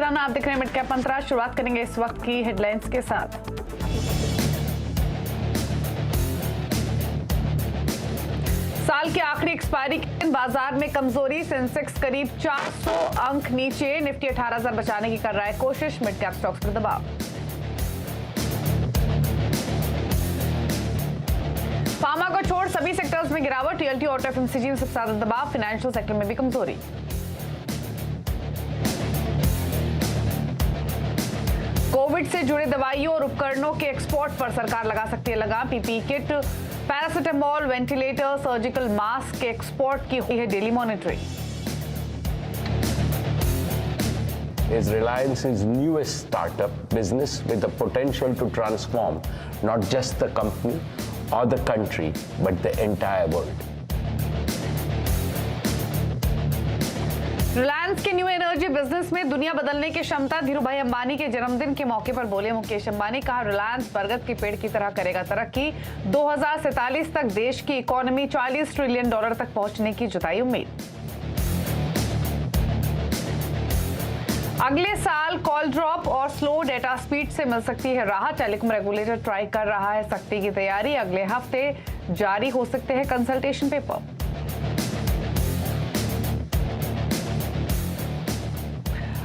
राणा, आप देख रहे हैं मिड कैप मंत्रा। शुरुआत करेंगे इस वक्त की हेडलाइंस के साथ। साल के आखिरी एक्सपायरी के दिन बाजार में कमजोरी, सेंसेक्स करीब 400 अंक नीचे, निफ्टी 18,000 बचाने की कर रहा है कोशिश, मिड कैप स्टॉक्स पर दबाव। फार्मा को छोड़ सभी सेक्टर्स में गिरावट, रियल्टी, ऑटो, एफएमसीजी में सबसे ज्यादा दबाव, फाइनेंशियल सेक्टर में भी कमजोरी। कोविड से जुड़े दवाइयों और उपकरणों के एक्सपोर्ट पर सरकार लगा सकती है लगाम, PPE kit, paracetamol, ventilator, surgical mask के एक्सपोर्ट की हुई है daily monitoring. is Reliance's newest startup business with the potential to transform not just the company or the country, but the entire world. Reliance के न्यू एनर्जी बिजनेस में दुनिया बदलने की क्षमता, धीरूभाई अंबानी के जन्मदिन के मौके पर बोले मुकेश अंबानी, कहा रिलायंस बरगद के पेड़ की तरह करेगा तरक्की, 2047 तक देश की इकोनॉमी $40 ट्रिलियन तक पहुंचने की जताई उम्मीद। अगले साल कॉल ड्रॉप और स्लो डेटा स्पीड से मिल सकती है राहत, टेलीकॉम रेगुलेटर ट्राई कर रहा है सख्ती की तैयारी, अगले हफ्ते जारी हो सकते हैं कंसल्टेशन पेपर।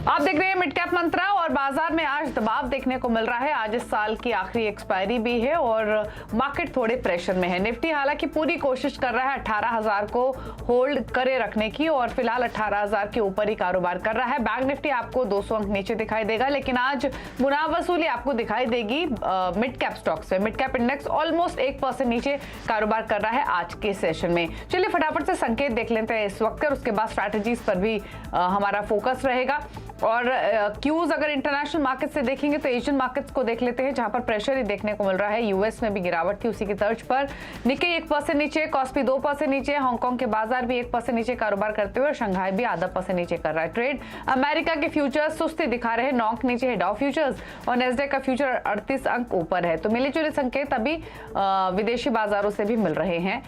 आप देख रहे हैं मिड कैप मंत्रा और बाजार में आज दबाव देखने को मिल रहा है। आज इस साल की आखिरी एक्सपायरी भी है और मार्केट थोड़े प्रेशर में है। निफ्टी हालांकि पूरी कोशिश कर रहा है 18,000 को होल्ड करे रखने की और फिलहाल 18,000 के ऊपर ही कारोबार कर रहा है। बैंक निफ्टी आपको 200 अंक नीचे दिखाई देगा, लेकिन आज मुनाफ वसूली आपको दिखाई देगी मिड कैप स्टॉक्स में। मिड कैप इंडेक्स ऑलमोस्ट 1% नीचे कारोबार कर रहा है आज के सेशन में। चलिए फटाफट से संकेत देख लेते हैं इस वक्त, और उसके बाद स्ट्रैटेजीज पर भी हमारा फोकस रहेगा। और क्यूज अगर इंटरनेशनल मार्केट से देखेंगे तो एशियन मार्केट्स को देख लेते हैं, जहां पर प्रेशर ही देखने को मिल रहा है। यूएस में भी गिरावट थी, उसी की तर्ज पर निक्केई 1% नीचे, कॉस्पी 2% नीचे, हांगकांग के बाजार भी 1% नीचे कारोबार करते हुए, शंघाई भी आधा % नीचे कर रहा है ट्रेड। अमेरिका के फ्यूचर्स सुस्ती दिखा रहे हैं, नॉक नीचे है डाउ फ्यूचर्स और नेस्डेक का फ्यूचर 38 अंक ऊपर है। तो मिले जुले संकेत अभी विदेशी बाजारों से भी मिल रहे हैं।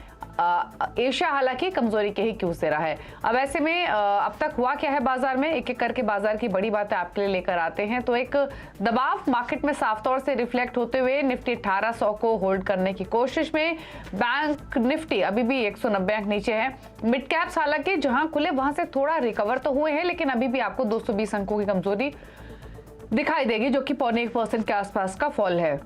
एशिया हालांकि कमजोरी के ही क्यूज दे रहा है। अब ऐसे में अब तक हुआ क्या है बाजार में, एक एक करके बाजार की बड़ी बातें आपके लिए लेकर आते हैं। तो एक दबाव मार्केट में साफ तौर से रिफ्लेक्ट होते हुए निफ्टी 1800 को होल्ड करने की कोशिश में, बैंक निफ्टी अभी भी 190 अंक नीचे है। मिड कैप्स हालांकि जहां खुले वहां से थोड़ा रिकवर तो हुए हैं, लेकिन अभी भी आपको 220 अंकों की कमजोरी दिखाई देगी, जो कि 0.1% के आसपास का फॉल है।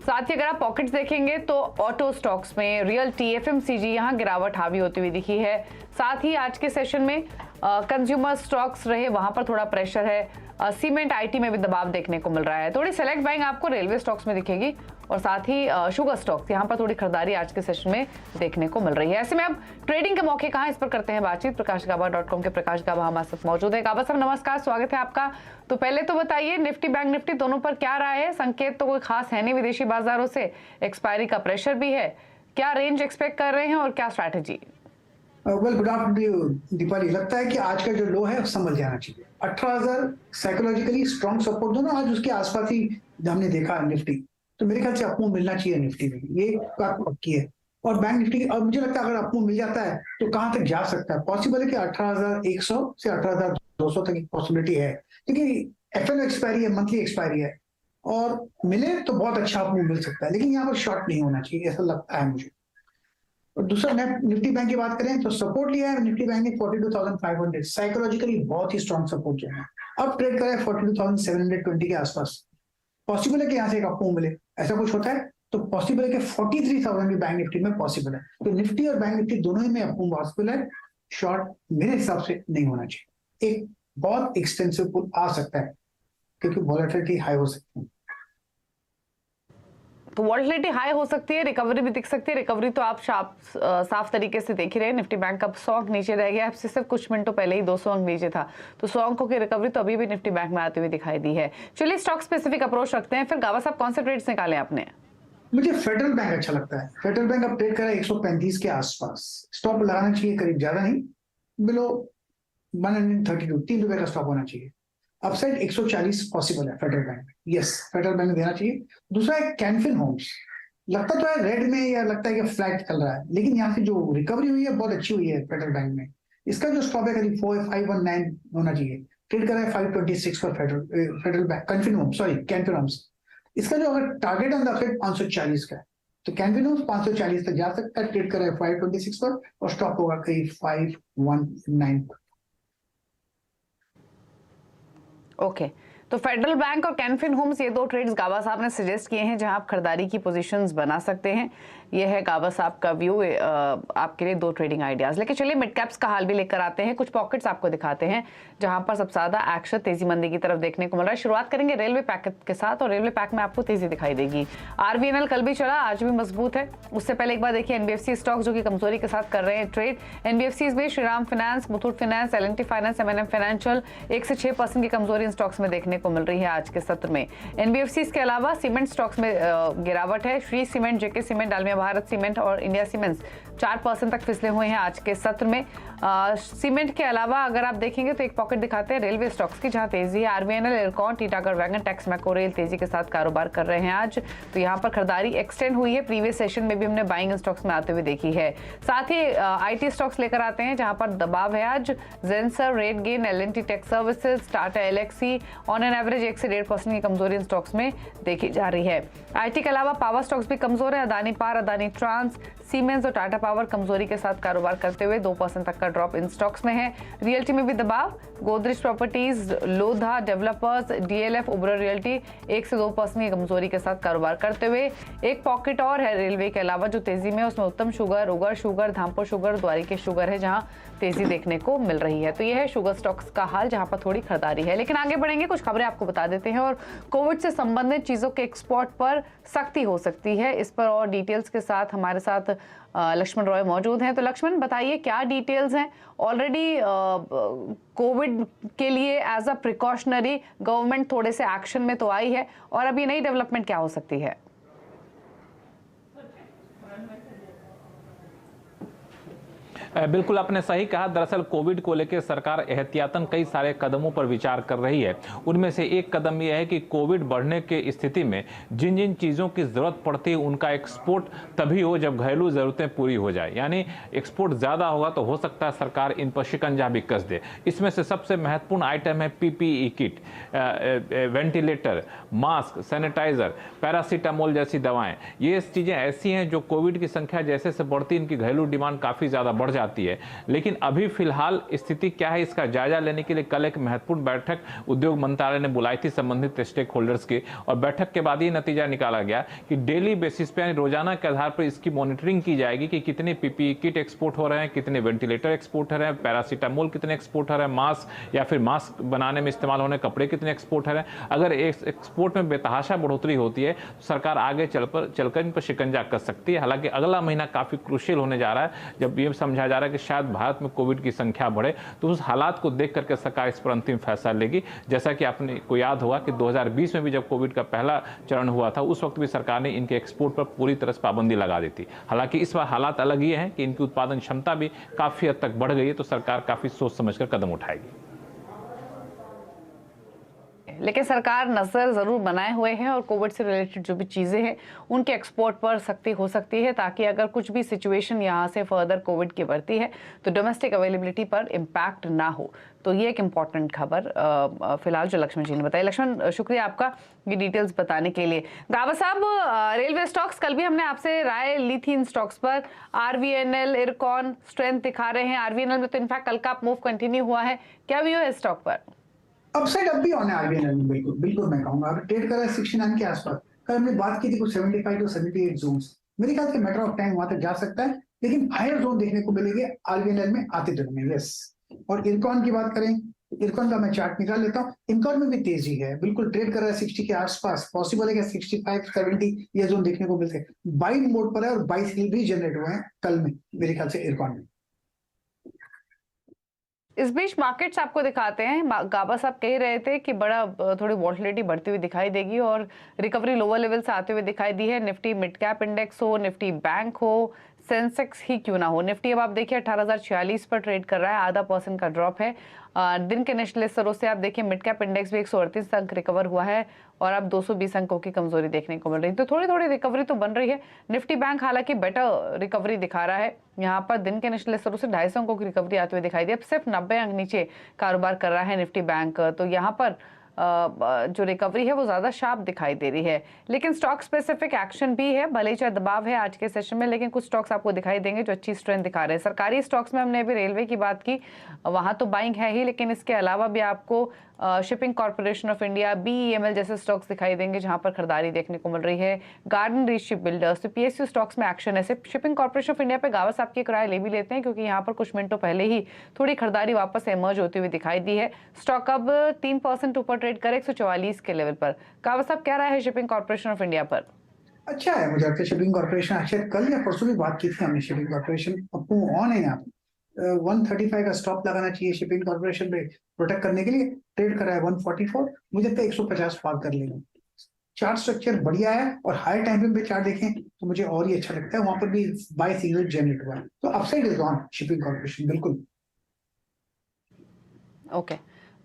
साथ ही अगर आप पॉकेट्स देखेंगे तो ऑटो स्टॉक्स में रियल्टी, एफएमसीजी यहां गिरावट हावी होती हुई दिखी है। साथ ही आज के सेशन में कंज्यूमर स्टॉक्स रहे, वहां पर थोड़ा प्रेशर है। सीमेंट, आईटी में भी दबाव देखने को मिल रहा है। थोड़ी सेलेक्ट बाइंग आपको रेलवे स्टॉक्स में दिखेगी और साथ ही शुगर स्टॉक्स, यहाँ पर थोड़ी खरीदारी आज के सेशन में देखने को मिल रही है। ऐसे में अब ट्रेडिंग के मौके कहाँ, इस पर करते हैं बातचीत। प्रकाशगाबा.com के प्रकाश गाबा हमारे साथ मौजूद है। गाबा साहब नमस्कार, स्वागत है आपका। तो पहले तो बताइए निफ्टी बैंक निफ्टी दोनों पर क्या राय है? संकेत तो कोई खास है नहीं विदेशी बाजारों से, एक्सपायरी का प्रेशर भी है, क्या रेंज एक्सपेक्ट कर रहे हैं और क्या strategy? Well, good afternoon Deepali. लगता है कि आज का जो लो है संभल जाना चाहिए। 18,000 साइकोलॉजिकली स्ट्रॉन्ग सपोर्ट दोनों आज उसके आसपास ही हमने देखा निफ्टी, तो मेरे ख्याल से अपमूव मिलना चाहिए निफ्टी में, ये बात पक्की है। और बैंक निफ्टी, और मुझे लगता है अगर अपमूव मिल जाता है तो कहां तक जा सकता है? पॉसिबल है कि 18,100 से 18,200 तक की पॉसिबिलिटी है, क्योंकि एफएल एक्सपायरी है, मंथली एक्सपायरी है, और मिले तो बहुत अच्छा अपमूव मिल सकता है, लेकिन यहाँ पर शॉर्ट नहीं होना चाहिए, ऐसा लगता है मुझे। और दूसरा निफ्टी बैंक की बात करें तो सपोर्ट लिया है निफ्टी बैंक ने 42,500, साइकोलॉजिकली बहुत ही स्ट्रॉन्ग सपोर्ट जो है। अब ट्रेड कर रहा है 42,720 के आसपास। पॉसिबल है कि यहाँ से एक अपमूव मिले, ऐसा कुछ होता है तो पॉसिबल है कि 43,000 भी बैंक निफ्टी में पॉसिबल है। तो निफ्टी और बैंक निफ्टी दोनों ही में अपमूव पॉसिबल है, शॉर्ट मेरे हिसाब से नहीं होना चाहिए। एक बहुत एक्सटेंसिव पुल आ सकता है क्योंकि वॉलेटिलिटी हाई हो सकती है। तो वॉलेटिलिटी हाई हो सकती है, रिकवरी भी दिख सकती है। रिकवरी तो आप साफ तरीके से देख ही रहे हैं। निफ्टी बैंक अब 100 अंक नीचे रह गया है, सिर्फ कुछ मिनटों पहले ही 200 अंक नीचे था, तो 100 अंकों की रिकवरी तो अभी भी निफ्टी बैंक में आती हुई दिखाई दी है। चलिए स्टॉक स्पेसिफिक अप्रोच रखते हैं। फिर गावा साहब कौन से ट्रेड्स निकाले आपने? मुझे फेडरल बैंक अच्छा लगता है। फेडरल बैंक अब ट्रेड कर रहा है 135 के आसपास। स्टॉप लगाना चाहिए, करीब ज्यादा नहीं, बिलो 132, ₹3 का स्टॉप होना चाहिए। अपसाइड 140 पॉसिबल है फेडरल बैंक में, यस फेडरल बैंक में देना चाहिए। दूसरा है कैनफिन होम्स, लगता तो है रेड में या लगता है कि फ्लैट चल रहा है, लेकिन यहाँ से जो रिकवरी हुई है बहुत अच्छी हुई है फेडरल बैंक में। इसका जो स्टॉप है करीब 4519 होना चाहिए। ट्रेड कर रहा है 526 पर फेडरल बैंक कैनफिन होम्स। इसका जो अगर टारगेट ऑन द 540 का है, तो कैनफिन होम्स 540 तक जा सकता है, ट्रेड कर रहा है 526 पर और स्टॉप होगा कहीं 519 पर। ओके, तो फेडरल बैंक और कैनफिन होम्स, ये दो ट्रेड्स गाबा साहब ने सजेस्ट किए हैं जहां आप खरीदारी की पोजीशंस बना सकते हैं। ये है गाबा साहब का व्यू, आपके लिए दो ट्रेडिंग आइडियाज। लेकिन चलिए मिड कैप्स का हाल भी लेकर आते हैं, कुछ पॉकेट्स आपको दिखाते हैं जहां पर सबसे ज्यादा एक्शन तेजी मंदी की तरफ देखने को मिल रहा है। शुरुआत करेंगे रेलवे पैक के साथ, और रेलवे पैक में आपको तेजी दिखाई देगी। आरवीएनएल कल भी चला, आज भी मजबूत है। उससे पहले एक बार देखिए एनबीएफसी स्टॉक्स जो कि कमजोरी के साथ कर रहे हैं ट्रेड। एनबीएफसी में Shriram finance, Muthoot finance, L and T finance, MNM financial 1 से 6% की कमजोरी इन स्टॉक्स में देखने को मिल रही है आज के सत्र में। एनबीएफसी के अलावा सीमेंट स्टॉक्स में गिरावट है। श्री सीमेंट, जेके सीमेंट, डालमिया भारत सीमेंट और इंडिया सीमेंट्स 4% तक फिसले हुए हैं आज के सत्र में। सीमेंट के अलावा अगर आप देखेंगे तो एक पॉकेट दिखाते हैं रेलवे स्टॉक्स की, जहां तेजी है। RVNL, IRCON, Titagarh Wagon, Texmaco Rail तेजी के साथ कारोबार कर रहे हैं आज, तो यहां पर खरीदारी एक्सटेंड हुई है। प्रीवियस सेशन में भी हमने बाइंग स्टॉक्स में आते हुए देखी है। साथ ही आईटी स्टॉक्स लेकर आते हैं जहां पर दबाव है आज। Zensar, Rate Gain, L and T tech services, Tata Elxsi on an average 1 से 1.5% की कमजोरी इन स्टॉक्स में देखी जा रही है। आईटी के अलावा पावर स्टॉक्स भी कमजोर है। Adani power, Adani trans, Siemens और टाटा पावर कमजोरी के साथ कारोबार करते हुए 2% तक का ड्रॉप इन स्टॉक्स में है। रियल्टी में भी दबाव, Godrej properties, Lodha developers, DLF, उबरा रियल्टी 1 से 2% की कमजोरी के साथ कारोबार करते हुए। एक पॉकेट और है रेलवे के अलावा जो तेजी में, उसमें Uttam sugar, Ugar sugar, Dhampur sugar, Dwarikesh sugar है जहां तेजी देखने को मिल रही है। तो यह है शुगर स्टॉक्स का हाल जहां पर थोड़ी खरीदारी है। लेकिन आगे बढ़ेंगे, कुछ खबरें आपको बता देते हैं। और कोविड से संबंधित चीजों के एक्सपोर्ट पर सख्ती हो सकती है, इस पर और डिटेल्स के साथ हमारे साथ लक्ष्मण रॉय मौजूद हैं। तो लक्ष्मण बताइए क्या डिटेल्स हैं। ऑलरेडी कोविड के लिए एज अ प्रिकॉशनरी गवर्नमेंट थोड़े से एक्शन में तो आई है, और अब ये नई डेवलपमेंट क्या हो सकती है? बिल्कुल आपने सही कहा। दरअसल कोविड को लेकर सरकार एहतियातन कई सारे कदमों पर विचार कर रही है। उनमें से एक कदम यह है कि कोविड बढ़ने की स्थिति में जिन जिन चीज़ों की ज़रूरत पड़ती है उनका एक्सपोर्ट तभी हो जब घरेलू ज़रूरतें पूरी हो जाए। यानी एक्सपोर्ट ज़्यादा होगा तो हो सकता है सरकार इन पर शिकंजा भी कस दे। इसमें से सबसे महत्वपूर्ण आइटम है PPE kit, ventilator, mask, sanitiser, paracetamol जैसी दवाएँ। ये चीज़ें ऐसी हैं जो कोविड की संख्या जैसे से बढ़ती इनकी घरेलू डिमांड काफ़ी ज़्यादा बढ़ जाती है। लेकिन अभी फिलहाल स्थिति क्या है इसका जायजा लेने के लिए कल एक महत्वपूर्ण बैठक उद्योग मंत्रालय ने बुलाई थी संबंधित स्टेक होल्डर्स की, और बैठक के बाद ये नतीजा निकाला गया कि डेली बेसिस पे यानी रोजाना के आधार पर इसकी मॉनिटरिंग की जाएगी कि कितने पीपीई किट एक्सपोर्ट हो रहे हैं, कितने वेंटिलेटर एक्सपोर्ट हो रहे हैं, पैरासीटामोल कितने एक्सपोर्ट हो रहे हैं, मास्क या फिर मास्क बनाने में इस्तेमाल होने कपड़े कितने एक्सपोर्ट हो रहे हैं। अगर एक्सपोर्ट में बेतहाशा बढ़ोतरी होती है तो सरकार आगे चलकर इन पर शिकंजा कस सकती है। हालांकि अगला महीना काफी क्रूशियल होने जा रहा है जब ये समझा जा रहा है कि शायद भारत में कोविड की संख्या बढ़े, तो उस हालात को देख करके सरकार इस पर अंतिम फैसला लेगी। जैसा कि आपने को याद होगा कि 2020 में भी जब कोविड का पहला चरण हुआ था उस वक्त भी सरकार ने इनके एक्सपोर्ट पर पूरी तरह से पाबंदी लगा दी थी। हालांकि इस बार हालात अलग ये हैं कि इनकी उत्पादन क्षमता भी काफी हद तक बढ़ गई है, तो सरकार काफी सोच समझकर कदम उठाएगी। लेकिन सरकार नजर जरूर बनाए हुए हैं और कोविड से रिलेटेड जो भी चीजें हैं उनके एक्सपोर्ट पर सख्ती हो सकती है, ताकि अगर कुछ भी सिचुएशन यहाँ से फर्दर कोविड की बढ़ती है तो डोमेस्टिक अवेलेबिलिटी पर इम्पैक्ट ना हो। तो ये एक इम्पॉर्टेंट खबर फिलहाल जो लक्ष्मण जी ने बताई। लक्ष्मण, शुक्रिया आपका ये डिटेल्स बताने के लिए। गाबा साहब, रेलवे स्टॉक्स, कल भी हमने आपसे राय ली थी इन स्टॉक्स पर। आरवीएनएल, इरकॉन स्ट्रेंथ दिखा रहे हैं। आरवीएनएल में तो इनफैक्ट कल का मूव कंटिन्यू हुआ है, क्या व्यू है स्टॉक पर? अपसाइड अब भी ऑन है आरबीएनएल में, बिल्कुल बिल्कुल मैं कहूंगा। अगर ट्रेड कर रहा है 69 के आसपास, कल हमने बात की थी कुछ 75 टू 78 जोन्स, मेरे ख्याल से मैटर ऑफ टाइम वहां तक जा सकता है, लेकिन हायर जोन देखने को मिलेंगे आरबीएनएल में आते दिन में। यस, और इरकॉन की बात करें, इरकॉन का मैं चार्ट निकाल लेता हूँ। इरकॉन में भी तेजी है, बिल्कुल ट्रेड कर रहा है 60 के आसपास, पॉसिबल है कि 65 70 ये जोन देखने को मिलते हैं। बाइंग मोड पर है और बाई सेल भी जनरेट हुए हैं कल में मेरे ख्याल से इरकॉन में। इस बीच मार्केट्स आपको दिखाते हैं। गाबा साहब कह रहे थे कि बड़ा थोड़ी वॉलेटिलिटी बढ़ती हुई दिखाई देगी और रिकवरी लोअर लेवल से आते हुए दिखाई दी है। निफ्टी मिड कैप इंडेक्स हो, निफ्टी बैंक हो, सेंसेक्स ही क्यों ना हो। निफ्टी अब आप देखिए 18,046 पर ट्रेड कर रहा है, आधा % का ड्रॉप है। दिन के निचले स्तरों से आप देखिए मिड कैप इंडेक्स भी 138 अंक रिकवर हुआ है और अब 220 अंकों की कमजोरी देखने को मिल रही है। तो थोड़ी थोड़ी रिकवरी तो बन रही है। निफ्टी बैंक हालांकि बेटर रिकवरी दिखा रहा है, यहाँ पर दिन के निचले स्तरों से 250 अंकों की रिकवरी आते हुए दिखाई दी। अब सिर्फ 90 अंक नीचे कारोबार कर रहा है निफ्टी बैंक, तो यहाँ पर जो रिकवरी है वो ज्यादा शार्प दिखाई दे रही है। लेकिन स्टॉक स्पेसिफिक एक्शन भी है, भले ही चाहे दबाव है आज के सेशन में, लेकिन कुछ स्टॉक्स आपको दिखाई देंगे जो अच्छी स्ट्रेंथ दिखा रहे हैं। सरकारी स्टॉक्स में हमने अभी रेलवे की बात की, वहां तो बाइंग है ही, लेकिन इसके अलावा भी आपको shipping corporation of India, BEML जैसे स्टॉक्स दिखाई देंगे जहां पर खरीदारी देखने को मिल रही है। गार्डन रीच शिप बिल्डर्स, तो PSU स्टॉक्स में एक्शन है। शिपिंग कॉर्पोरेशन ऑफ इंडिया पे गावा साहब की किराए ले भी लेते हैं, क्योंकि यहाँ पर कुछ मिनटों पहले ही थोड़ी खरीदारी वापस इमर्ज होती हुई दिखाई दी है। स्टॉक अब 3% ऊपर ट्रेड करे 144 के लेवल पर। गावा साहब क्या रहा है शिपिंग कॉर्पोरेशन ऑफ इंडिया पर? अच्छा है, मुझे लगता है शिपिंग कॉर्पोरेशन, शायद कल या परसों भी बात की थी हमने शिपिंग कॉर्पोरेशन, अपू ऑन है यहाँ पे। 135 का स्टॉप लगाना चाहिए शिपिंग कॉर्पोरेशन पे प्रोटेक्ट करने के लिए। ट्रेड कर रहा है 144, मुझे लगता है 150 पार कर लेगा। चार्ट स्ट्रक्चर बढ़िया है और हाई टाइम फ्रेम पे चार्ट देखें तो मुझे और ही अच्छा लगता है, वहां पर भी बाय सिग्नल जनरेट हुआ है, तो upside is on shipping corporation बिल्कुल। ओके,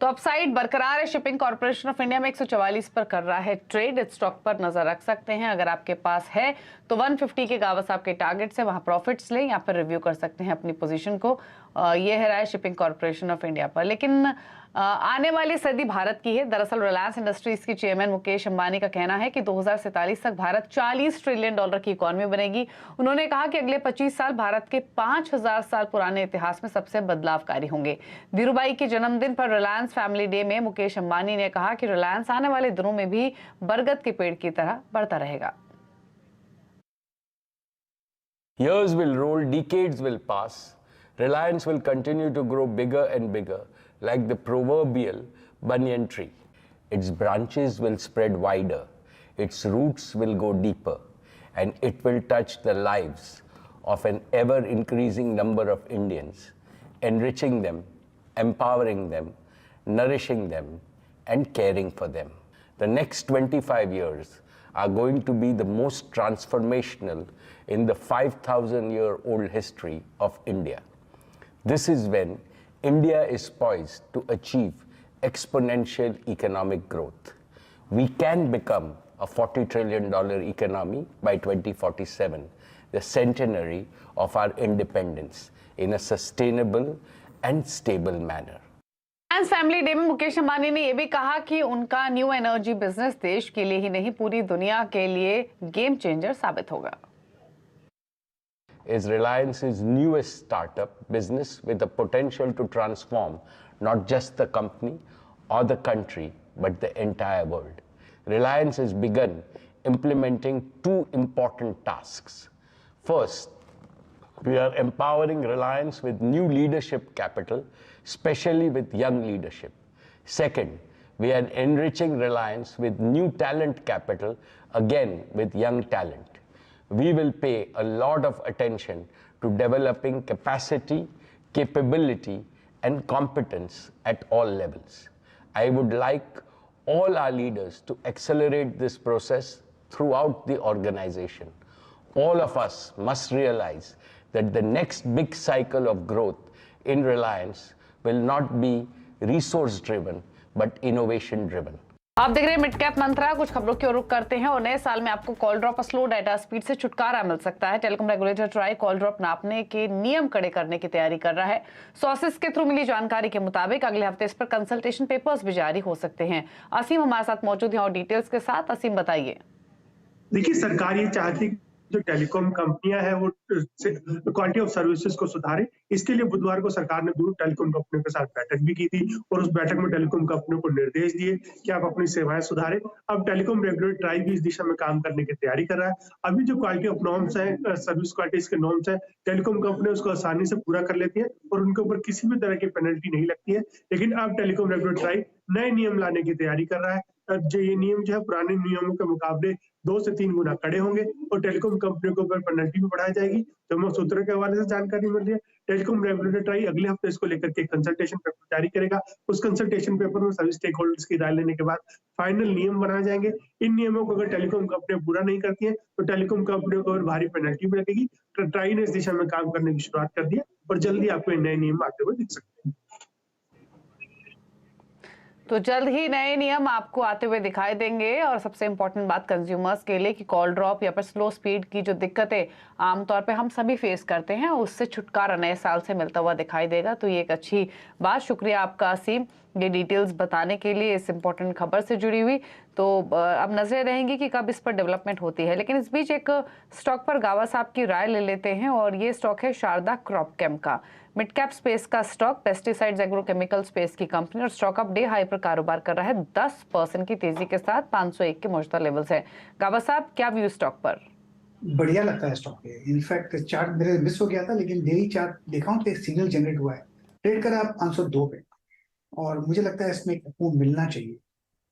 तो अपसाइड बरकरार है। शिपिंग कॉर्पोरेशन ऑफ इंडिया में 144 पर कर रहा है ट्रेड। इस स्टॉक पर नजर रख सकते हैं, अगर आपके पास है तो 150 के गावस आपके टारगेट से वहां प्रॉफिट्स लें या फिर रिव्यू कर सकते हैं अपनी पोजीशन को। ये है राय शिपिंग कॉर्पोरेशन ऑफ इंडिया पर। लेकिन आने वाली सदी भारत की है। दरअसल रिलायंस इंडस्ट्रीज की चेयरमैन मुकेश अंबानी का कहना है कि 2047 तक भारत $40 ट्रिलियन की इकोनॉमी बनेगी। उन्होंने कहा कि अगले 25 साल भारत के 5000 साल पुराने इतिहास में सबसे बदलावकारी होंगे। धीरूभाई के जन्मदिन पर रिलायंस फैमिली डे में मुकेश अंबानी ने कहा कि रिलायंस आने वाले दिनों में भी बरगद के पेड़ की तरह बढ़ता रहेगा। Years will roll, decades will pass. Reliance will continue to grow bigger and bigger, like the proverbial banyan tree. Its branches will spread wider, its roots will go deeper, and it will touch the lives of an ever-increasing number of Indians, enriching them, empowering them, nourishing them, and caring for them. The next 25 years are going to be the most transformational in the 5,000-year-old history of India. This is when India is poised to achieve exponential economic growth. We can become a $40 trillion economy by 2047, the centenary of our independence, in a sustainable and stable manner. Reliance family day में मुकेश अंबानी ने यह भी कहा कि उनका new energy business देश के लिए ही नहीं पूरी दुनिया के लिए गेम चेंजर साबित होगा। Is Reliance's newest startup business with the potential to transform not just the company or the country, but the entire world. Reliance has begun implementing two important tasks. First, we are empowering Reliance with new leadership capital, especially with young leadership. Second, we are enriching Reliance with new talent capital, again with young talent. We will pay a lot of attention to developing capacity, capability, and competence at all levels. I would like all our leaders to accelerate this process throughout the organization. All of us must realize that the next big cycle of growth in Reliance will not be resource driven, but innovation driven. आप देख रहे हैं mid cap मंत्रा। कुछ खबरों की ओर रुख करते हैं और नए साल में आपको कॉल ड्रॉप और स्लो डाटा स्पीड से छुटकारा मिल सकता है। Telecom regulator try call drop नापने के नियम कड़े करने की तैयारी कर रहा है। सोर्सेस के थ्रू मिली जानकारी के मुताबिक अगले हफ्ते इस पर कंसल्टेशन पेपर्स भी जारी हो सकते हैं। असीम हमारे साथ मौजूद हैं और डिटेल्स के साथ। असीम बताइए। देखिए, सरकार ये चाहती जो टेलीकॉम कंपनियां हैं वो क्वालिटी ऑफ सर्विसेज को सुधारे। इसके लिए बुधवार को सरकार ने दो टेलीकॉम कंपनियों के साथ बैठक भी की थी और उस बैठक में टेलीकॉम कंपनियों को निर्देश दिए कि आप अपनी सेवाएं सुधारें। अब टेलीकॉम रेगुलेटर ट्राई भी इस दिशा में काम करने की तैयारी कर रहा है। अभी जो क्वालिटी ऑफ नॉर्म्स है, सर्विस क्वालिटीज के नॉर्म्स है, टेलीकॉम कंपनी उसको आसानी से पूरा कर लेती है और उनके ऊपर किसी भी तरह की पेनल्टी नहीं लगती है। लेकिन अब टेलीकॉम रेगुलेटर ट्राई नए नियम लाने की तैयारी कर रहा है। जो ये नियम जो है पुराने नियमों के मुकाबले 2 से 3 गुना कड़े होंगे और टेलीकॉम कंपनियों के ऊपर पेनल्टी भी बढ़ाई जाएगी। जम्मू सूत्रों के हवाले से जानकारी मिल रही है। टेलीकॉम रेगुलेटर ट्राई अगले हफ्ते इसको लेकर के कंसल्टेशन पेपर जारी करेगा। उस कंसल्टेशन पेपर में सभी स्टेक होल्डर्स की राय लेने के बाद फाइनल नियम बनाए जाएंगे। इन नियमों को अगर टेलीकॉम कंपनियां पूरा नहीं करती हैं तो टेलीकॉम कंपनियों को और भारी पेनल्टी भी लगेगी। ट्राई ने इस दिशा में काम करने की शुरुआत कर दी है और जल्दी आपको नए नियम आते हुए दिख सकते हैं। तो जल्द ही नए नियम आपको आते हुए दिखाई देंगे। और सबसे इम्पोर्टेंट बात कंज्यूमर्स के लिए कि कॉल ड्रॉप या फिर स्लो स्पीड की जो दिक्कतें आमतौर पे हम सभी फेस करते हैं, उससे छुटकारा नए साल से मिलता हुआ दिखाई देगा। तो ये एक अच्छी बात। शुक्रिया आपका असीम, ये डिटेल्स बताने के लिए इस इम्पोर्टेंट खबर से जुड़ी हुई। तो अब नजरें रहेंगी कि कब इस पर डेवलपमेंट होती है। लेकिन इस बीच एक स्टॉक पर गावा साहब की राय ले लेते हैं और ये स्टॉक है शारदा क्रॉपकेम का। मिड कैप स्पेस का स्टॉक, पेस्टिसाइड्स एग्रोकेमिकल स्पेस की कंपनी, और स्टॉक अप डे हाई पर कारोबार कर रहा है 10% की तेजी के साथ 501 के मौजूदा लेवल्स है। गावा साहब, क्या व्यू स्टॉक पर? बढ़िया लगता है स्टॉक पे। इनफैक्ट चार्ट मेरे मिस हो गया था, लेकिन डेली चार्ट देखा हूं तो एक सिग्नल जनरेट हुआ है। ट्रेड करा आप 502 पे, और मुझे लगता है इसमें एक अपूर्ण मिलना चाहिए।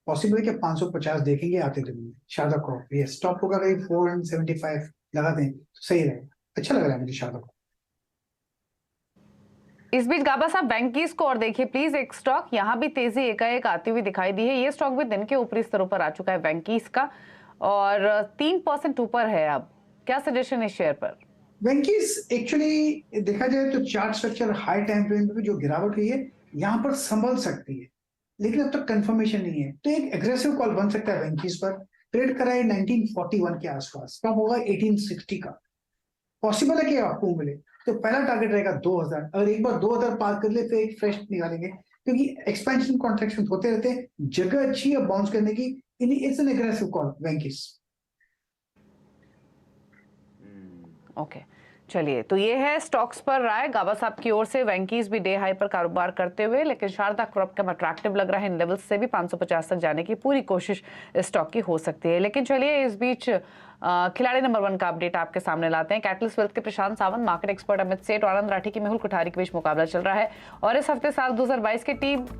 पॉसिबल है कि 550 देखेंगे आते दिन में। शारदा क्रॉप ये स्टॉप होगा, कहीं 475 लगा दें तो सही रहेगा। अच्छा लग रहा है मुझे शारदा क्रॉप। इस बीच गाबा साहब बैंकीज को और देखिए प्लीज, एक स्टॉक यहाँ भी तेजी एकाएक आती हुई दिखाई दी है। ये स्टॉक भी दिन के ऊपरी स्तरों पर आ चुका है बैंकीज का, और 3% ऊपर है। अब क्या सजेशन है शेयर पर? बैंकीज एक्चुअली देखा जाए तो chart structure high time frame पे जो गिरावट हुई है यहाँ पर संभल सकती है, लेकिन अब तक कंफर्मेशन नहीं है। तो एक एग्रेसिव कॉल बन सकता है बैंकीज पर। ट्रेड करा है 1941 के आसपास, कम होगा 1860 का। पॉसिबल है कि आपको मिले तो पहला टारगेट रहेगा 2000। अगर एक बार 2000 पार कर ले तो एक फ्रेश निकालेंगे, क्योंकि एक्सपेंशन कॉन्ट्रैक्शन होते रहते हैं। जगह अच्छी है बाउंस करने की। It's an aggressive call bankies. Okay, चलिए, तो ये है स्टॉक्स पर राय गाबा साहब की ओर से। वेंकीज भी डे हाई पर कारोबार करते हुए, लेकिन शारदा क्रॉपकेम अट्रैक्टिव लग रहा है। इन लेवल्स से भी 550 तक जाने की पूरी कोशिश स्टॉक की हो सकती है। लेकिन चलिए, इस बीच खिलाड़ी नंबर 1 का अपडेट आपके सामने लाते हैं। कैटलिस्ट वेल्थ के प्रशांत सावंत, मार्केट एक्सपर्ट अमित सेठ और आनंद राठी की मेहुल कोठारी के बीच मुकाबला चल रहा है। और इस हफ्ते साल 2022 के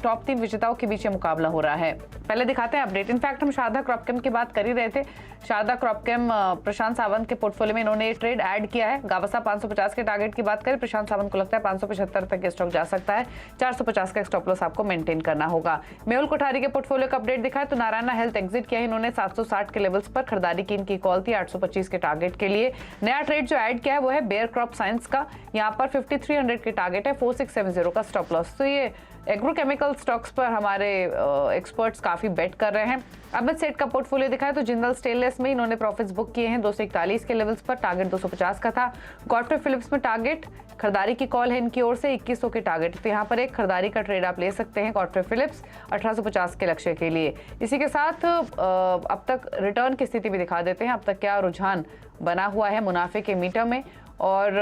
टॉप 3 विजेताओं के बीच मुकाबला हो रहा है। पहले दिखाते हैं अपडेट। इनफैक्ट हम शारदा क्रॉपकेम की बात कर ही रहे थे। शारदा क्रॉपकेम प्रशांत सावंत के पोर्टफोलियो में इन्होंने ट्रेड ऐड किया है। गाबा साहब 550 के टारगेट की बात करें, प्रशांत सावंत को लगता है 575 तक स्टॉक जा सकता है। 450 का स्टॉप लॉस आपको मेंटेन करना होगा। मेहुल कोठारी के पोर्टफोलियो का अपडेट दिखाए तो नारायणा हेल्थ एग्जिट किया है इन्होंने 760 के लेवल्स पर। खरीदारी की इनकी कॉल थी 825 के टारगेट के लिए। नया ट्रेड जो ऐड किया है वो है बेयर क्रॉप साइंस का। यहाँ पर 5300 के टारगेट है, 4670 का स्टॉप लॉस। तो ये एग्रोकेमिकल स्टॉक्स पर हमारे एक्सपर्ट्स काफी बेट कर रहे हैं। अमित सेठ का पोर्टफोलियो दिखाए तो जिंदल स्टेनलेस में इन्होंने प्रॉफिट्स बुक किए हैं 241 के लेवल्स पर। टारगेट 250 का था। गॉडफ्रे फिलिप्स में टारगेट, खरीदारी की कॉल है इनकी ओर से 2100 के टारगेट। तो यहाँ पर एक खरीदारी का ट्रेड आप ले सकते हैं गॉडफ्रे फिलिप्स 1850 के लक्ष्य के लिए। इसी के साथ अब तक रिटर्न की स्थिति भी दिखा देते हैं। अब तक क्या रुझान बना हुआ है मुनाफे के मीटर में, और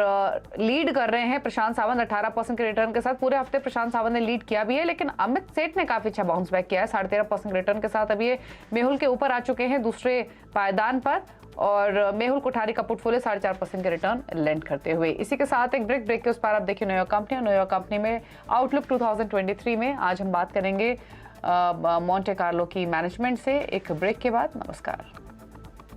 लीड कर रहे हैं प्रशांत सावंत 18% के रिटर्न के साथ। पूरे हफ्ते प्रशांत सावंत ने लीड किया भी है, लेकिन अमित सेठ ने काफी अच्छा बाउंस बैक किया है 13.5% रिटर्न के साथ। अब ये मेहुल के ऊपर आ चुके हैं दूसरे पायदान पर, और मेहुल कोठारी का पोर्टफोलियो 4.5% के रिटर्न लेंड करते हुए। इसी के साथ एक ब्रेक के उस पर आप देखिए न्यूयॉर्क कंपनी में आउटलुक 2023 में आज हम बात करेंगे मॉन्टे कार्लो की मैनेजमेंट से। एक ब्रेक के बाद नमस्कार।